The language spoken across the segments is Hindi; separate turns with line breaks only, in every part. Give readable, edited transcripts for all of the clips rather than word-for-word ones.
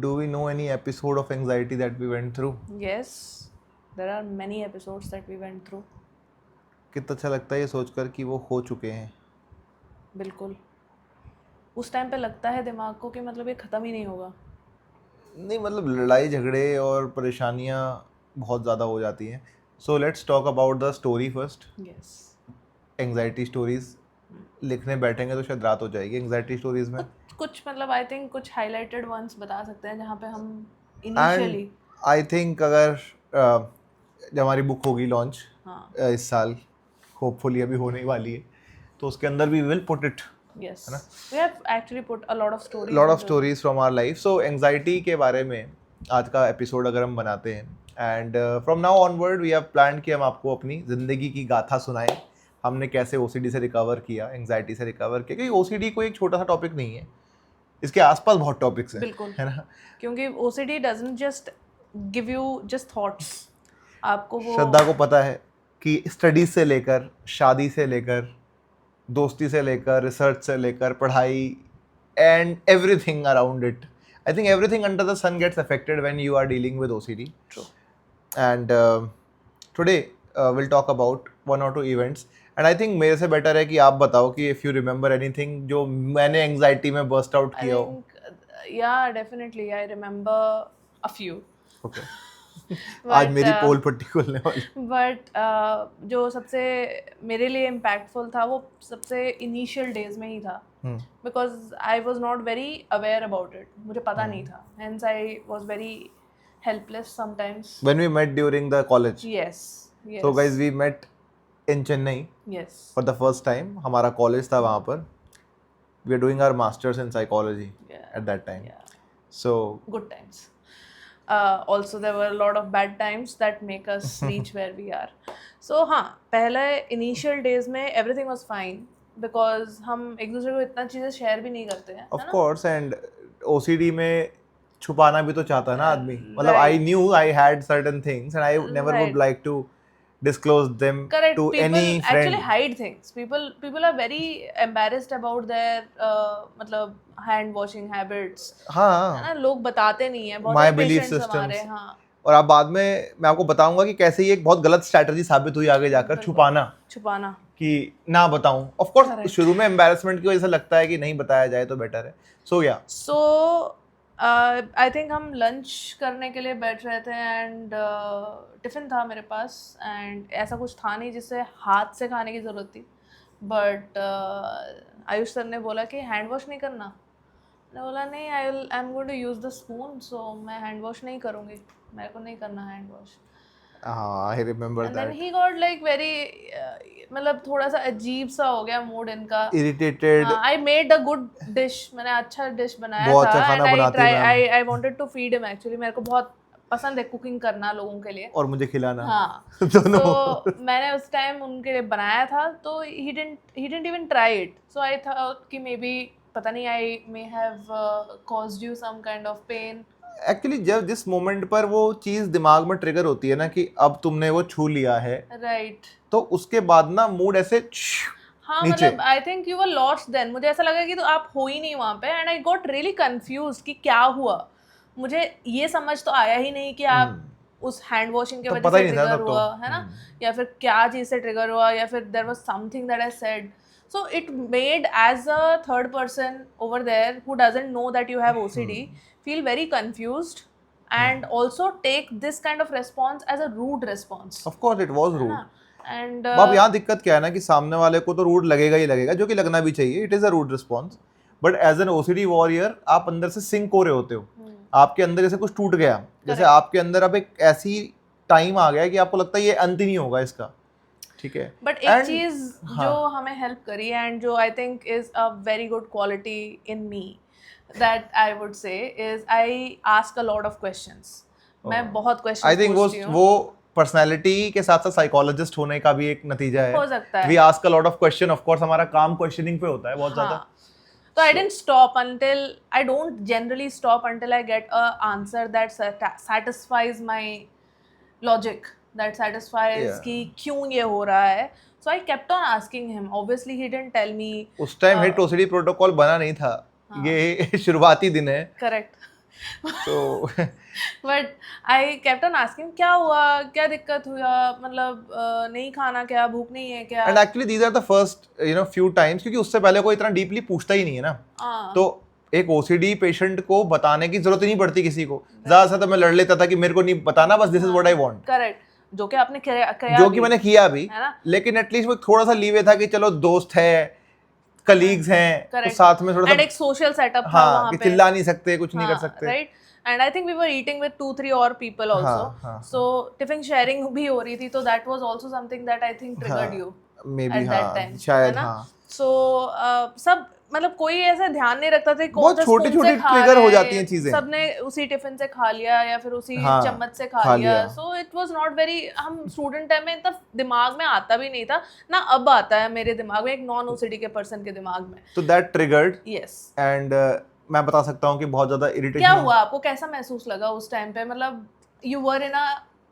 Do we know any episode of anxiety that we went through?
Yes, there are many episodes that we went through.
कितना अच्छा लगता है ये सोचकर कि वो हो चुके हैं.
बिल्कुल उस टाइम पे लगता है दिमाग को कि मतलब ये ख़त्म ही नहीं होगा.
नहीं मतलब लड़ाई झगड़े और परेशानियाँ बहुत ज़्यादा हो जाती हैं. So let's talk about the story first.
Yes
anxiety stories लिखने बैठेंगे तो शायद रात हो जाएगी एंग्जाइटी स्टोरीज में.
कुछ मतलब आई थिंक कुछ हाईलाइटेड वंस बता सकते हैं जहाँ पे हम
एंड
इनिशियली
आई थिंक अगर जब हमारी बुक होगी लॉन्च
हाँ
इस साल, होपफुली अभी होने वाली है, तो उसके अंदर भी will put it
yes we have actually put a lot of
stories from our life. So anxiety के बारे में आज का एपिसोड अगर हम बनाते हैं, and from now onward we have plan कि हम आपको अपनी ज़िंदगी की गाथा सुनाएं. हमने कैसे ओसीडी से रिकवर किया, एंग्जाइटी से रिकवर किया, क्योंकि ओसीडी कोई एक छोटा सा टॉपिक नहीं है, इसके आसपास बहुत टॉपिक्स हैं.
बिल्कुल
है ना.
क्योंकि OCD doesn't just give you just thoughts. आपको वो
श्रद्धा को पता है कि स्टडीज से लेकर, शादी से लेकर, दोस्ती से लेकर, रिसर्च से लेकर, पढ़ाई and everything around it, I think everything under the sun gets affected when you are dealing with OCD.
True
and today will talk about one or two events. And I think मेरे से बेटर है कि आप बताओ कि इफ़ यू रिमेंबर एनीथिंग जो मैंने एंग्जाइटी में बर्स्ट आउट
I
किया हो.
think, yeah, definitely. I remember a few.
Okay. आज मेरी
But,
पोल पट्टी खुलने वाली.
but जो सबसे मेरे लिए इम्पैक्टफुल था वो सबसे इनिशियल डेज में ही था. Because I was not very aware about it. मुझे पता नहीं था. Hence I was very helpless sometimes.
When we met during the college.
Yes
So guys, we met in Chennai
yes
for the first time. हमारा कॉलेज था वहाँ पर. We are doing our masters in psychology at that time. So
good times. Also there were a lot of bad times that make us reach where we are. So हाँ पहले initial days में everything was fine because हम एक दूसरे को इतना चीज़ें शेयर भी नहीं करते हैं.
of course, and OCD में छुपाना भी तो चाहता है ना आदमी. मतलब I
Right.
knew I had certain things and I never would
Right.
like to disclose them
Correct.
to
People
any
actually
friend.
hide things. People are very embarrassed about their मतलब hand washing habits. है
हाँ.
ना. लोग बताते नहीं है. बहुत
My
सारे
belief
patients
systems.
हमारे हाँ
और आप बाद में मैं आपको बताऊंगा कि कैसे ये एक बहुत गलत स्ट्रैटेजी साबित हुई आगे जाकर, छुपाना कि ना बताऊं. Of course
Correct.
शुरू में एम्बैरेसमेंट की वजह से लगता है कि नहीं बताया जाए तो बेटर है. सो या
सो आई थिंक हम लंच करने के लिए बैठ रहे थे एंड टिफ़िन था मेरे पास एंड ऐसा कुछ था नहीं जिससे हाथ से खाने की ज़रूरत थी. बट आयुष सर ने बोला कि हैंड वॉश नहीं करना. मैंने बोला नहीं I am going to use the spoon. So मैं हैंड वॉश नहीं करूँगी. मेरे को नहीं करना हैंड वॉश.
हाँ, I remember
and then
that.
He got like very मतलब थोड़ा सा अजीब सा हो गया मूड इनका.
Irritated.
I made a good dish. मैंने अच्छा डिश बनाया
बहुत
था
अच्छा खाना
एंड
बनाती है ma'am.
I wanted to feed him. Actually मेरे को बहुत पसंद है कुकिंग करना लोगों के लिए.
और मुझे खिलाना.
हाँ
दोनों.
तो मैंने उस टाइम उनके लिए बनाया था तो he didn't even try it. So I thought कि मे बी पता नहीं I may have caused you some kind of pain.
Actually जब जिस मोमेंट पर वो चीज़ दिमाग में ट्रिगर होती है ना कि अब तुमने वो छू लिया है,
राइट.
तो उसके बाद ना मूड ऐसे
हाँ
नीचे.
मतलब I think you were lost then. मुझे ऐसा लगा कि तो आप हो ही नहीं वहाँ पे and I got really confuse कि क्या हुआ. मुझे ये समझ तो आया ही नहीं कि आप उस हैंड वॉशिंग के
तो
वजह
पता
से
ही नहीं था
ट्रिगर
तब तो.
हुआ है ना, या फिर क्या चीज़ से ट्रिगर हुआ, या फिर there was something that I said. So it made as a third person over there who doesn't know that you have OCD feel very confused and also take this kind of response as a rude response.
Of course it was rude.
And
अब यहाँ दिक्कत क्या है ना कि सामने वाले को तो रूड लगेगा ही लगेगा, जो कि लगना भी चाहिए. It is a rude response. But as an OCD warrior आप अंदर से सिंक हो रहे होते हो. आपके अंदर जैसे कुछ टूट गया, जैसे आपके अंदर अब एक ऐसी टाइम आ गया कि आपको लगता है ये अंत ही नहीं होगा इसका. ठीक है.
बट एक चीज जो हमें हेल्प करी एंड जो I think is a very good quality in me that I would say is I ask a lot of questions. मैं बहुत क्वेश्चंस
आई थिंक
पूछती हूँ.
वो पर्सनालिटी के साथ साथ साइकोलॉजिस्ट होने का भी एक नतीजा है.
हो सकता है.
We ask a lot of question. Of course हमारा काम क्वेश्चनिंग पे होता है बहुत ज्यादा.
तो I didn't stop until I don't generally stop until I get a answer that satisfies my logic, that satisfies कि क्यों ये हो रहा है. So I kept on asking him. Obviously he didn't tell me.
उस टाइम हिट ओसीडी प्रोटोकॉल बना नहीं था. ये शुरुआती दिन है.
Correct.
So
but I kept on asking क्या हुआ, क्या दिक्कत हुआ, मतलब नहीं खाना क्या, भूख नहीं है क्या?
and actually these are the first few times, क्योंकि उससे पहले कोई इतना डीपली पूछता ही नहीं है ना।
हाँ,
तो एक ओसीडी पेशेंट को बताने की जरूरत ही नहीं पड़ती किसी को, ज्यादा से तो मैं लड़ लेता था कि मेरे को नहीं बताना, बस this is what I want,
correct, जो कि आपने किया
जो
भी,
कि मैंने किया भी,
है ना?
लेकिन एटलीस्ट वो थोड़ा सा लीवे था कि चलो दोस्त है, कलीग्स हैं, तो
Correct.
साथ में थोड़ा
एंड
सा
एक सोशल सेटअप था
हाँ
वहाँ
कि
पे,
चिल्ला नहीं सकते, कुछ नहीं कर सकते।
Right. And I think we were eating with 2-3 और पीपल आल्सो,
हाँ,
सो टिफिन शेयरिंग भी हो रही थी, तो that was also something that I think triggered you
may be,
at that
हाँ
टाइम,
शायद,
है ना?
हाँ
सो सब मतलब कोई ऐसा ध्यान नहीं रखता था कौन
बहुत
सा
छोटी
स्पून से
छोटी
खा
ट्रिगर
रहे
हो
हैं,
जाती हैं चीजें।
सबने उसी टिफिन से खा लिया या फिर उसी
हाँ,
चम्मच से खा
खा
लिया,
लिया।
So it was not very, हम स्टूडेंट टाइम में इतना दिमाग में आता भी नहीं था ना, अब आता है मेरे दिमाग में, एक नॉन ओसीडी के पर्सन के दिमाग में।
तो दैट ट्रिगर्ड,
यस।
एंड मैं बता सकता हूँ कि बहुत ज्यादा
क्या
इरिटेशन
हुआ आपको, कैसा महसूस लगा उस टाइम पे, मतलब यू वर इन अ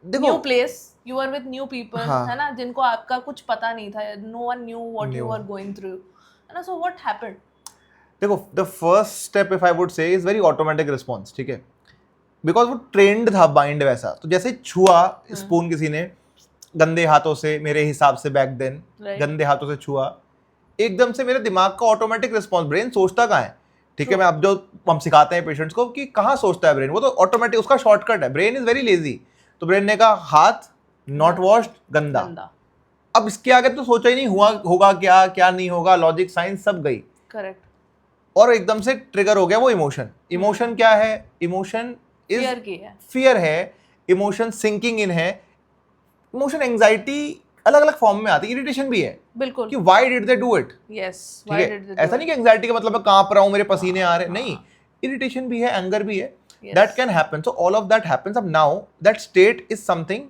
देखो,
new place, you were with new people,
हाँ,
है ना, जिनको आपका कुछ पता नहीं था, no one knew what you
New.
Were going through, है ना? So what happened?
देखो the first step if I would say is very automatic response, ठीक है, बिकॉज वो ट्रेंड था माइंड वैसा। तो जैसे छुआ स्पून किसी ने गंदे हाथों से, मेरे हिसाब से बैक देन
Right.
गंदे हाथों से छुआ, एकदम से मेरे दिमाग का ऑटोमेटिक रिस्पॉन्स, ब्रेन सोचता कहाँ है, ठीक है, मैं अब जो हम सिखाते हैं पेशेंट्स को कि कहाँ सोचता है ब्रेन, वो तो ऑटोमेटिक, उसका शॉर्टकट है, ब्रेन इज वेरी लेजी। तो ब्रेन ने कहा हाथ नॉट वॉश्ड, गंदा। अब इसके आगे तो सोचा ही नहीं, हुआ होगा क्या, क्या नहीं होगा, लॉजिक साइंस सब गई,
करेक्ट,
और एकदम से ट्रिगर हो गया वो इमोशन। इमोशन क्या है? इमोशन
फियर की है,
फियर है, इमोशन सिंकिंग इन है, इमोशन एंजाइटी अलग अलग फॉर्म में आती है, इरिटेशन भी है
बिल्कुल,
कि why did they do it,
yes,
ठीक
व्हाई
है,
डिड दे
ऐसा नहीं कि एंजाइटी का मतलब मैं कांप रहा हूं, मेरे पसीने आ रहे हैं, नहीं, इरिटेशन भी है, एंगर भी है, that can happen. So all of that happens. अब now that state is something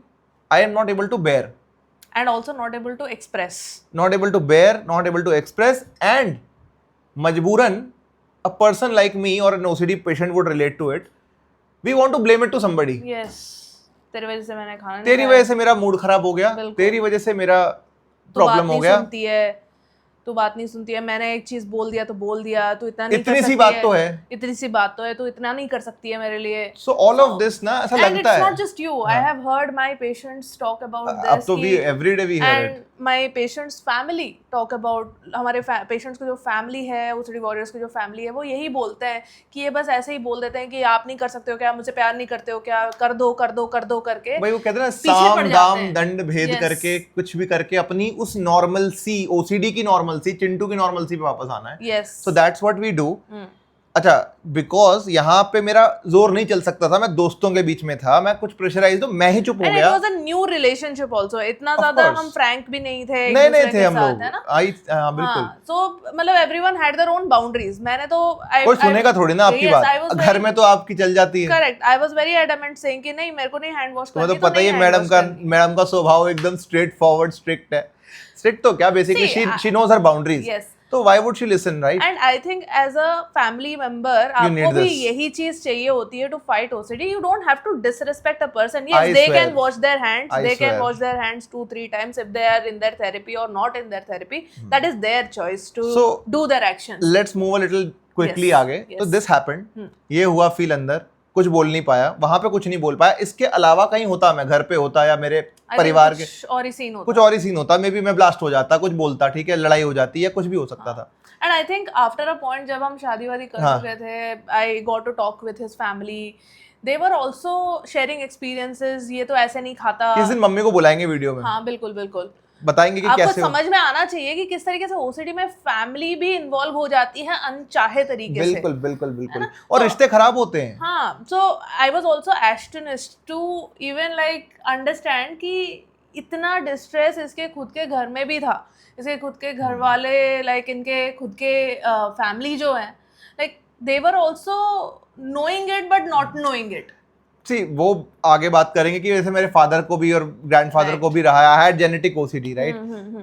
I am not able to bear,
and also not able to express,
not able to bear, not able to express, and मजबूरन a person like me or an OCD patient would relate to it. We want to blame it to somebody.
Yes, तेरी वजह से मैंने खाना नहीं
तेरी
खाया,
वजह से मेरा मूड खराब हो गया,
बिल्कुल।
तेरी वजह से मेरा
तू बात
प्रॉब्लम हो
नहीं
गया,
सुनती है, तू बात नहीं सुनती है, मैंने एक चीज बोल दिया तो बोल दिया, तू इतना नहीं कर
इतनी सी
सकती
बात
है,
तो है।
इतनी सी बात तो है, तू इतना नहीं कर सकती है मेरे लिए।
सो ऑल ऑफ दिस ना ऐसा
And
लगता
it's
है।
not just you. I have heard my patients talk about
अब
this.
तो we every day we hear
and
it.
my patients family talk about, हमारे patients की जो family है, OCD warriors की जो family है, वो यही बोलते हैं कि ये बस ऐसे ही बोल देते हैं कि आप नहीं कर सकते हो क्या, मुझसे प्यार नहीं करते हो क्या, कर दो कर दो कर दो करके
भाई वो कहते हैं ना,
पीछे पड़
साम
जाते
दाम
हैं।
दंड भेद
Yes.
करके कुछ भी करके अपनी उस नॉर्मल सी OCD की नॉर्मल सी, चिंटू की नॉर्मल सी पे वापस आना है।
Yes.
So that's what we do. अच्छा, बिकॉज यहाँ पे मेरा जोर नहीं चल सकता था, मैं दोस्तों के बीच में था, मैं कुछ प्रेशराइज, तो मैं ही चुप हो
And it
गया।
was a new relationship also. इतना
Of
ज्यादा
course.
हम frank भी नहीं थे एक
नहीं
दूसरे
नहीं थे
के
हम
साथ,
लोग,
है ना?
हाँ बिल्कुल।
So मतलब everyone had their own boundaries. मैंने तो
कोई सुनेगा थोड़ी ना आपकी
Yes, I was
बात, घर
very-
में तो आपकी चल जाती है।
Correct, I was very adamant saying कि नहीं मेरे को नहीं हैंड वॉश
तुम्हें
करनी,
तो पता ही है मैडम का स्वभाव एकदम स्ट्रेट फॉरवर्ड स्ट्रिक्ट है। स्ट्रिक्ट तो क्या, basically she knows her boundaries,
yes,
तो why would she listen, right?
And I think as a family member आपको
need
भी
this.
यही चीज चाहिए होती है to fight OCD. You don't have to disrespect a person.
I
yes, they
swear.
Can wash their hands,
I
they can
swear.
Wash their hands 2-3 times if they are in their therapy or not in their therapy. That is their choice to
So,
do their actions.
Let's move a little quickly
Yes,
आगे। तो
yes.
दिस हैपेंड, ये हुआ फील अंदर, कुछ बोल नहीं पाया, वहां पे कुछ नहीं बोल पाया। इसके अलावा कहीं होता, मैं घर पे होता या मेरे
I think
परिवार के
कुछ और ही सीन होता
कुछ और ही सीन होता, मे बी मैं ब्लास्ट हो जाता, कुछ बोलता, ठीक है, लड़ाई हो जाती है, कुछ भी हो सकता था।
And I think after a point जब हम शादी वादी कर
हाँ.
चुके थे, I got to talk with his family, they were also sharing experiences. ये तो ऐसे नहीं खाता।
किस दिन मम्मी को बुलाएंगे वीडियो में,
हाँ बिल्कुल बिल्कुल,
बताएंगे कि
आपको
कैसे हो।
समझ में आना चाहिए कि किस तरीके से ओसीडी में फैमिली भी इन्वॉल्व हो जाती है अनचाहे तरीके से।
बिल्कुल बिल्कुल बिल्कुल, और रिश्ते खराब होते हैं।
हाँ, so I was also astonished to even like understand कि इतना डिस्ट्रेस इसके खुद के घर में भी था। इसके खुद के घर वाले, लाइक इनके खुद के फैमिली जो है, like they were also knowing it but not knowing it.
See वो आगे बात करेंगे कि जैसे मेरे फादर को भी और ग्रैंडफादर को भी रहा है, I had genetic OCD, right?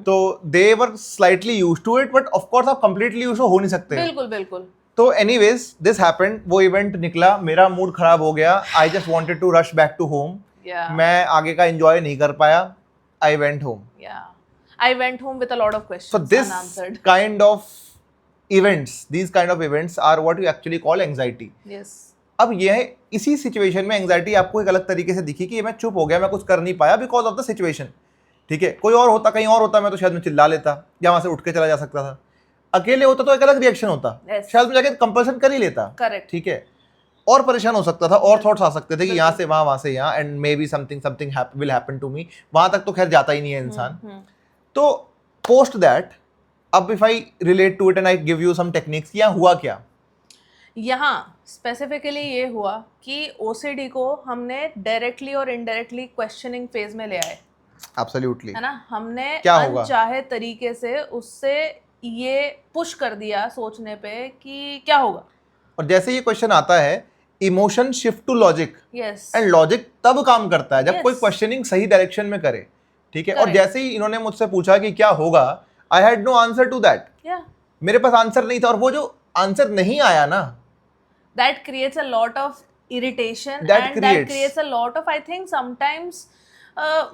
तो they were slightly used to it, but of course आप कंप्लीटली यूज्ड हो नहीं सकते।
बिल्कुल बिल्कुल।
तो एनीवेज दिस हैपेंड, वो इवेंट निकला, मेरा मूड खराब हो गया, I just wanted to rush back to home. मैं आगे का एंजॉय नहीं कर पाया, I went home.
I went home with a lot of questions
So this
unanswered.
kind of events, these kind of events are what you actually call anxiety.
Yes.
अब यह इसी सिचुएशन में एंग्जाइटी आपको एक अलग तरीके से दिखी कि ये मैं चुप हो गया, मैं कुछ कर नहीं पाया बिकॉज ऑफ द सिचुएशन। ठीक है, कोई और होता, कहीं और होता, मैं तो शायद मैं चिल्ला लेता या वहां से उठ के चला जा सकता था। अकेले होता तो एक अलग रिएक्शन होता, शायद मैं जाके कंपल्सन कर ही लेता।
करेक्ट।
ठीक है, और परेशान हो सकता था, और थॉट्स आ सकते थे कि यहाँ से वहां, वहां से यहाँ, and maybe something will happen to me. वहां तक तो खैर जाता ही नहीं है इंसान। तो पोस्ट दैट, अब if I relate to it and I give you some techniques, यहाँ हुआ क्या?
यहाँ स्पेसिफिकली ये हुआ कि ओसीडी को हमने डायरेक्टली और इनडायरेक्टली क्वेश्चनिंग फेज में ले आए।
एब्सोल्युटली,
है ना, हमने
क्या होगा?
अनचाहे तरीके से उससे ये पुश कर दिया सोचने पे कि क्या होगा।
और जैसे ये क्वेश्चन आता है, emotion shift to logic,
yes,
and logic तब काम करता है जब
Yes.
कोई क्वेश्चनिंग सही डायरेक्शन में करे। ठीक है, और
Correct.
जैसे ही इन्होंने मुझसे पूछा कि क्या होगा, I had no answer to that.
या
मेरे पास आंसर नहीं था, और वो जो आंसर नहीं आया ना,
that creates a lot of irritation
That
and that
creates-
creates a lot of, I think sometimes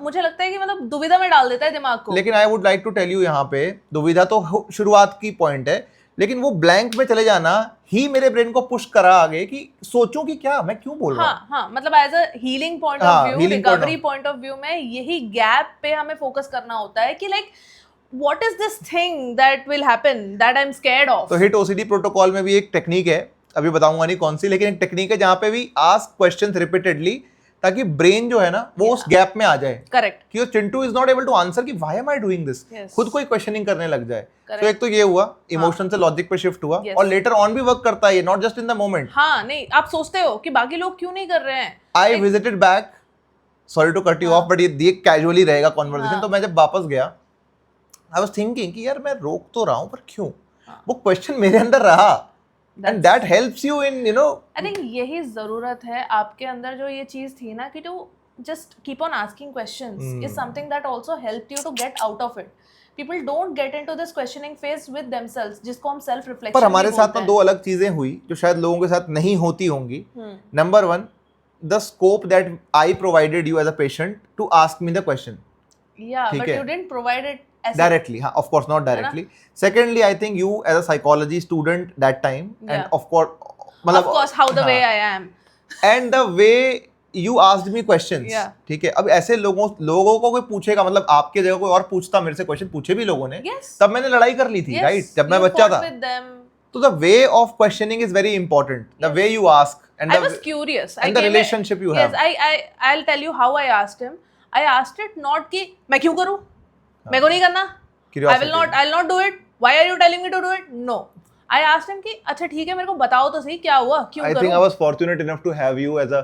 मुझे लगता है कि मतलब दुविधा में डाल देता है दिमाग को।
लेकिन I would like to tell you, यहाँ पे दुविधा तो शुरुआत की पॉइंट है, लेकिन वो ब्लैंक में चले जाना ही मेरे ब्रेन को पुश करा आगे कि सोचूं कि क्या मैं क्यों बोल रहा हूँ।
हाँ हाँ, मतलब एज अ हीलिंग पॉइंट
हाँ,
of view,
healing point
recovery point of view में यही गैप पे हमें फोकस करना होता है कि like what is this thing that will happen that I am scared of.
तो हिट ओसीडी प्रोटोकॉल में भी एक टेक्निक है, अभी बताऊंगा नहीं कौन सी, लेकिन एक टेक्निक है जहाँ पे भी आस्क क्वेश्चंस रिपीटेडली, ताकि ब्रेन जो है ना वो उस गैप में आ जाए।
करेक्ट।
कि वो Chintu is not able to answer कि why am I doing this,
Yes.
खुद कोई क्वेश्चनिंग करने लग जाए।
Correct.
तो एक तो ये हुआ, इमोशन से लॉजिक पे शिफ्ट हुआ,
Yes.
और लेटर ऑन भी वर्क करता है, not just in the moment.
हाँ, नहीं, आप सोचते हो कि बाकी लोग क्यों नहीं कर रहे हैं।
I visited back, sorry to cut you off, but ये कैजुअली रहेगा कॉन्वर्सेशन। तो मैं जब वापस गया, आई वाज थिंकिंग कि यार मैं रोक तो रहा हूँ, पर क्यों? वो क्वेश्चन मेरे अंदर रहा, and that helps you in, you know,
I think यही जरूरत है आपके अंदर, जो ये चीज थी ना कि to just keep on asking questions is something that also helped you to get out of it. People don't get into this questioning phase with themselves, जिसको हम self reflection
पर हमारे
भी
साथ
बोलते
ना
हैं।
दो अलग चीजें हुई जो शायद लोगों के साथ नहीं होती होंगी। Number one, the scope that I provided you as a patient to ask me the question
Yeah,
ठीक
but
है।
you didn't provide it as
directly, हाँ, of course not directly. Secondly, I think you as a psychology student that time, and
Yeah.
Of course,
of
मतलब
course how the way I am.
And the way you asked me questions.
Yeah.
ठीक है, अब ऐसे लोगों को कोई पूछेगा, मतलब आपके जगह कोई और पूछता मेरे से क्वेश्चन, पूछे भी लोगों ने,
Yes.
तब मैंने लड़ाई कर ली थी,
Yes,
राइट, जब मैं
you
बच्चा
fought
था।
with them.
तो the way of questioning is very important, the way you ask and
I was curious. I
and the
came
relationship you
yes,
have.
I'll tell you how I asked him. I asked it not कि मैं क्यों करूँ, मेरे को नहीं करना, I'll not do it. Why are you telling me to do it? No. I asked him कि अच्छा ठीक है, मेरे को बताओ तो सही क्या हुआ, क्यों
I
करूँ?
think I was fortunate enough to have you as a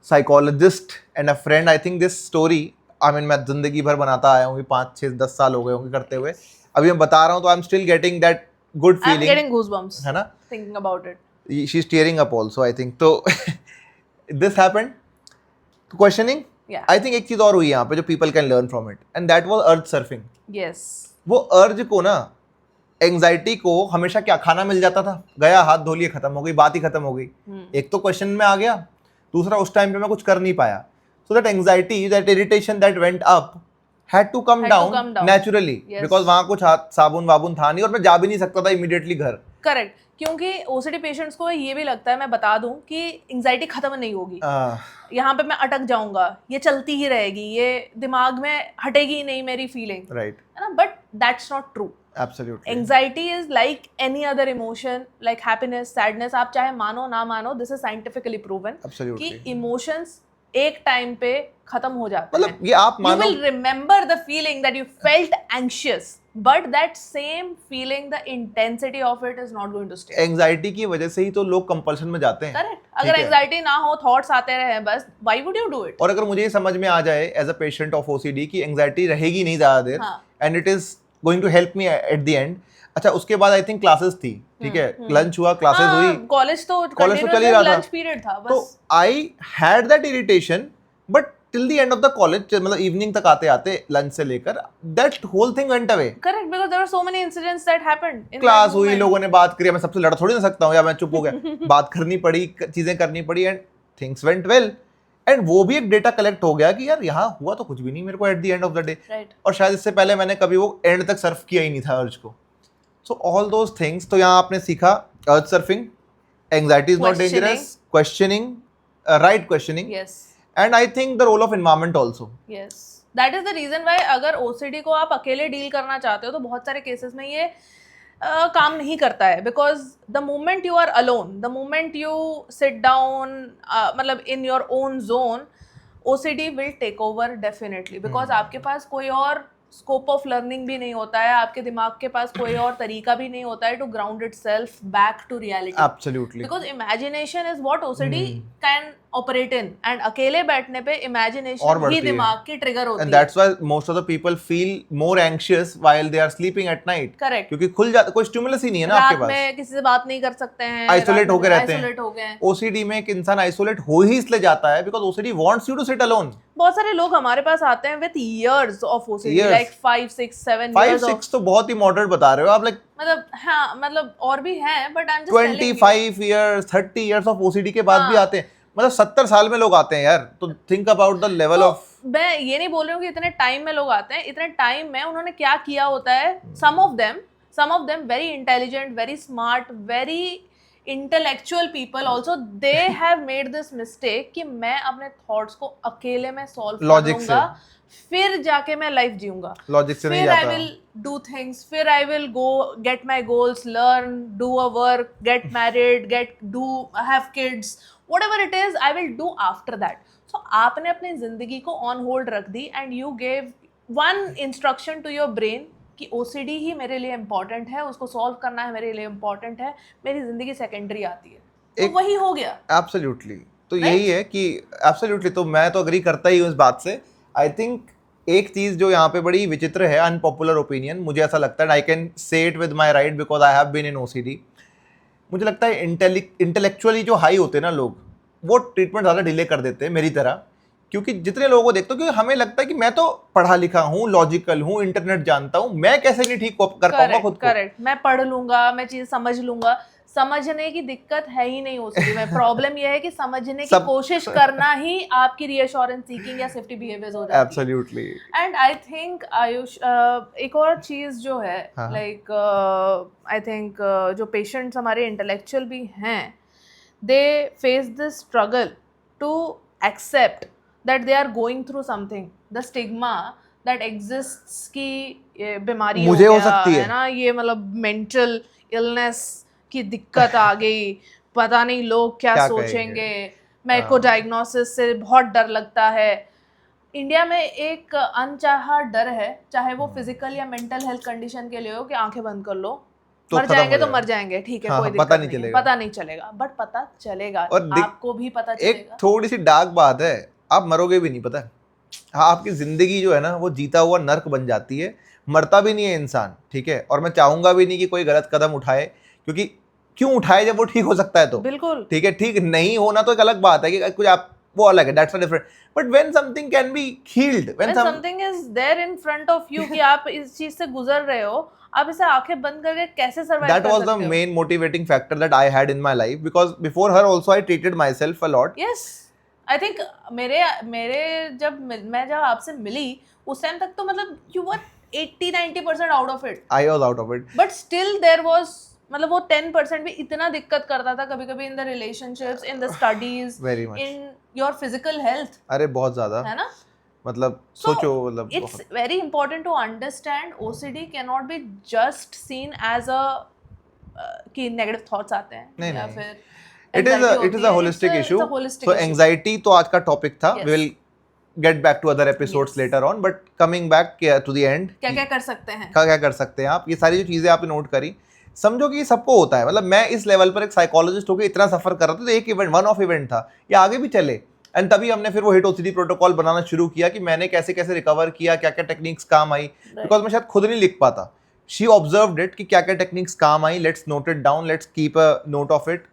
psychologist and a friend. I think this story, I mean, मैं जिंदगी भर बनाता आया हूँ, 5, 6, 10 साल हो गए होंगे करते हुए, अभी मैं बता रहा हूँ तो I'm still getting that good
I'm
feeling,
getting goosebumps
है ना?
thinking about it.
She's tearing up also, I think. तो this happened. Questioning.
Yeah.
I think एक चीज और हुई यहाँ पे जो people can learn from it, and that was urge surfing.
Yes.
वो अर्ज को ना, एंग्जाइटी को हमेशा क्या खाना मिल जाता था, गया हाथ धो लिए, खत्म हो गई, बात ही खत्म हो गई। एक तो क्वेश्चन में आ गया, दूसरा उस टाइम पे मैं कुछ कर नहीं पाया। So that anxiety, that irritation that went up had to come down naturally, because वहां कुछ हाथ साबुन वाबुन था नहीं, और मैं जा भी नहीं सकता था इमीडिएटली घर।
करेक्ट, क्योंकि ओसीडी पेशेंट्स को ये भी लगता है, मैं बता दूं, कि एंग्जाइटी खत्म नहीं होगी, यहाँ पे मैं अटक जाऊंगा, ये चलती ही रहेगी, ये दिमाग में हटेगी ही नहीं मेरी फीलिंग,
राइट,
है ना। But that's not true.
Absolutely.
Anxiety is like any other emotion, like happiness, sadness, आप चाहे मानो ना मानो, दिस इज साइंटिफिकली प्रूवन कि
एब्सोल्युटली,
इमोशंस एक टाइम पे खत्म हो जाते
मतलब ये आप
You
मानो,
will remember the feeling that you felt anxious, but that same feeling, the intensity of it is not going to stay.
Anxiety की वजह से ही तो लोग कंपल्शन में जाते हैं।
Correct. अगर एंजाइटी ना हो, थॉट्स आते रहे बस, why would you do it?
और अगर मुझे ये समझ में आ जाए as a patient of OCD कि एंग्जाइटी रहेगी नहीं ज्यादा देर, and it is going to help me at the end. अच्छा, उसके बाद आई थिंक क्लासेस थी, ठीक है, लंच हुआ, क्लासेस हुई,
कॉलेज तो
चल ही रहा था,
लंच पीरियड था बस।
तो I had that irritation, but till the end of the college, मतलब इवनिंग तक आते आते लंच से लेकर, that whole thing went away.
Correct, because there were so many incidents that happened in
class हुई, लोगों ने बात करी, मैं सबसे लड़ थोड़ी ना सकता हूँ, या मैं चुप हो गया, बात करनी पड़ी, चीजें करनी पड़ी, and things went well, and वो भी एक डेटा कलेक्ट हो गया कि यार यहाँ हुआ तो कुछ भी नहीं मेरे को eight the end of the day,
right.
और शायद इससे पहले मैंने कभी वो एंड तक सर्फ किया ही नहीं था अर्ज को। सो ऑल दोज थिंग्स, तो यहाँ आपने सीखा अर्ज surfing, Anxiety is not
Questioning.
dangerous. Questioning, right questioning.
Yes.
And I think the role of environment also.
Yes. That is the reason why अगर OCD को आप अकेले डील करना चाहते हो तो बहुत सारे केसेस में ये काम नहीं करता है, because the moment you are alone, the moment you sit down मतलब in your own zone, OCD will take over definitely, because आपके पास कोई और स्कोप ऑफ लर्निंग भी नहीं होता है, आपके दिमाग के पास कोई और तरीका भी नहीं होता है to ground itself back to reality.
Absolutely.
Because imagination is what OCD can operate in, and अकेले बैठने पे
और
इमेजिनेशन
बढ़ती
ही
है.
दिमाग की ट्रिगर होती
And
है.
that's why most of the people feel more anxious while they are sleeping at night.
Correct.
क्योंकि खुल जाता, कोई स्टिमुलस ही नहीं है ना आपके
रात
पास.
में किसी से बात नहीं कर सकते हैं,
Isolate होके रहते हैं.
आइसोलेट हो गए हैं.
OCD में एक इंसान आइसोलेट हो ही इसलिए जाता है because OCD wants you to sit alone.
बहुत सारे लोग हमारे पास आते हैं with years of OCD,
Years.
Like 5 6 7
5
years of,
6 तो बहुत ही मॉडरेट बता रहे हो आप, like
मतलब हाँ, मतलब और भी हैं, but I am just telling
25 years 30 years of OCD के बाद भी
हाँ.
आते हैं. मतलब 70 साल में लोग आते हैं यार. तो think about the level of.
मैं ये नहीं बोल रही हूँ कि इतने टाइम में लोग आते हैं, इतने टाइम में उन्होंने क्या किया होता है. Some of them very intelligent, very smart, very intellectual people also, they have made this mistake कि मैं अपने थॉट्स को अकेले में सॉल्व कर
Logic से.
लूंगा, फिर जाके मैं लाइफ जीऊंगा.
लॉजिक से नहीं
फिर आई
जाता.
विल डू थिंग्स, फिर I will go get my goals, learn, do a work, get married, have kids, whatever it is I will do after that. So आपने अपनी जिंदगी को ऑन होल्ड रख दी and you gave one instruction to your brain कि OCD ही मेरे लिए इम्पोर्टेंट है, उसको सॉल्व करना है मेरे लिए इम्पोर्टेंट है, मेरी जिंदगी सेकेंडरी आती है. तो वही हो गया.
एब्सोल्युटली. तो यही है कि एब्सोल्युटली, तो मैं तो अग्री करता ही हूँ इस बात से. आई थिंक एक चीज जो यहाँ पे बड़ी विचित्र है, अनपॉपुलर ओपिनियन, मुझे ऐसा लगता है, I can say it with my right because I have been in OCD. मुझे लगता है इंटेलेक्चुअली जो हाई होते हैं ना लोग, वो ट्रीटमेंट ज़्यादा डिले कर देते हैं मेरी तरह. क्योंकि जितने लोगों को देखता हूँ, क्योंकि हमें लगता है कि मैं तो पढ़ा लिखा हूँ, लॉजिकल हूँ, इंटरनेट जानता हूँ, मैं कैसे नहीं ठीक कर पाऊंगा खुद को.
करेक्ट. मैं पढ़ लूंगा, मैं चीज समझ लूंगा. समझने की दिक्कत है ही नहीं OCD में. प्रॉब्लम यह है कि समझने की कोशिश करना ही आपकी रीअश्योरेंस सीकिंग या सेफ्टी बिहेवियर्स हो जाती है.
Absolutely.
And I think Ayush, एक और चीज जो है, लाइक आई थिंक जो पेशेंट्स हमारे इंटेलेक्चुअल भी हैं, they face this struggle to accept that they are going through something. The stigma that exists की ये बीमारी
मुझे हो
गया,
सकती है
ना, ये मतलब मेंटल इलनेस की दिक्कत आ गई, पता नहीं लोग क्या सोचेंगे, मेरे को डायग्नोसिस से बहुत डर लगता है. इंडिया में एक अनचाहा डर है, चाहे वो फिजिकल या मेंटल हेल्थ कंडीशन के लिए हो, कि आंखें बंद कर लो,
तो
मर जाएंगे तो मर जाएंगे, ठीक है, कोई
पता
दिक्कत
नहीं
नहीं,
चलेगा.
पता नहीं चलेगा, बट पता चलेगा,
और
आपको भी पता
एक
चलेगा.
थोड़ी सी डार्क बात है, आप मरोगे भी नहीं, पता है. हाँ, आपकी जिंदगी जो है ना, वो जीता हुआ नर्क बन जाती है. मरता भी नहीं है इंसान, ठीक है. और मैं चाहूंगा भी नहीं कि कोई गलत कदम उठाए, क्योंकि क्यों उठाए जब वो ठीक हो सकता है तो.
बिल्कुल.
ठीक है, ठीक नहीं होना तो एक अलग बात है कि कुछ आप, वो अलग है, that's a different. But when something can be healed, when
something is there in front of you कि आप इस चीज से गुजर रहे हो, आप इसे आंखें बंद करके कैसे सर्वाइव कर सकते हो.
That was the main motivating factor that I had in my life, because before her also I treated myself a lot.
Yes, I think मेरे जब आपसे मिली उस टाइम तक तो मतलब you were 80-90% out of it.
I was out of it.
But still there was, मतलब वो 10% भी इतना दिक्कत करता था कभी कभी, in the relationships, in the studies,
Very much.
in your physical health.
अरे बहुत ज़्यादा,
है ना.
मतलब
So,
सोचो, मतलब
it's very important to understand OCD cannot be just seen as a कि negative thoughts आते हैं,
नहीं,
या
नहीं.
फिर
it is a holistic issue. So anxiety तो आज का टॉपिक था. We will get back to other episodes later on, but coming back to the end,
क्या कर सकते हैं,
क्या कर सकते हैं आप, ये सारी जो चीज़ें आपने नोट करी, समझो कि सबको होता है. मतलब मैं इस लेवल पर एक साइकोलॉजिस्ट होकर इतना सफर कर रहा था, तो एक इवेंट, वन ऑफ इवेंट था, ये आगे भी चले. एंड तभी हमने फिर वो हिट OCD प्रोटोकॉल बनाना शुरू किया कि मैंने कैसे कैसे रिकवर किया, क्या क्या टेक्निक्स काम आई, बिकॉज मैं शायद खुद नहीं लिख पाता. शी ऑब्जर्व्ड इट कि क्या क्या टेक्निक्स काम आई, let's note it down, let's keep a note of it,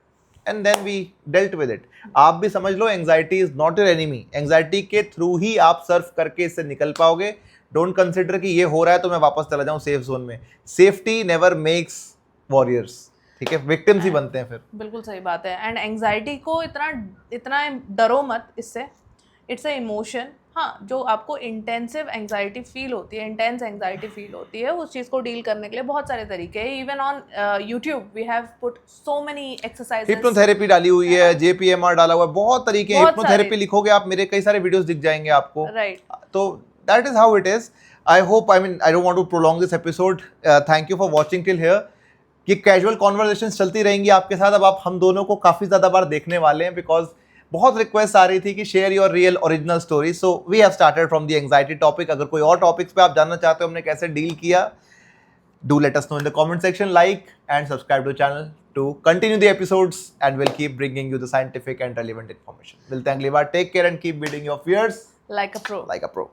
and then we dealt with it. आप भी समझ लो, anxiety is not your enemy. Anxiety के थ्रू ही आप सर्फ करके इससे निकल पाओगे. डोंट कंसिडर कि ये हो रहा है तो मैं वापस चला जाऊं सेफ जोन में. सेफ्टी नेवर मेक्स वॉरियर्स, ठीक है, विक्टिम्स ही बनते हैं फिर.
बिल्कुल सही बात है. एंड एंग्जाइटी को इतना डरो मत इससे. It's a emotion. हाँ, जो आपको इंटेंसिव एंजाइटी फील होती है, इंटेंस एंजाइटी फील होती है, उस चीज़ को डील करने के लिए बहुत सारे तरीके हैं. Even on YouTube we have put so many exercises.
Hypnotherapy डाली हुई है, JPMR डाला हुआ है, बहुत तरीके हैं.
बहुत
हिप्नोथेरेपी
सारे.
लिखोगे आप, मेरे कई सारे वीडियोस दिख जाएंगे आपको.
राइट.
तो that is how it is. I hope, I mean, I don't want to prolong this episode. Thank you for watching till here. ये कैजुअल कॉन्वर्सेशंस चलती रहेंगी आपके साथ. अब आप हम दोनों को काफ़ी ज़्यादा बार देखने वाले हैं, बिकॉज बहुत रिक्वेस्ट आ रही थी कि share your real original story. So we have started from the anxiety topic. अगर कोई और टॉपिक्स पे आप जानना चाहते हो हमने कैसे डील किया, do let us know in the comment section. Like and subscribe to the channel to continue the episodes, and we'll keep bringing you the scientific and relevant information. We'll thank Liva. Take care and keep beating your fears
Like a pro.
like a pro.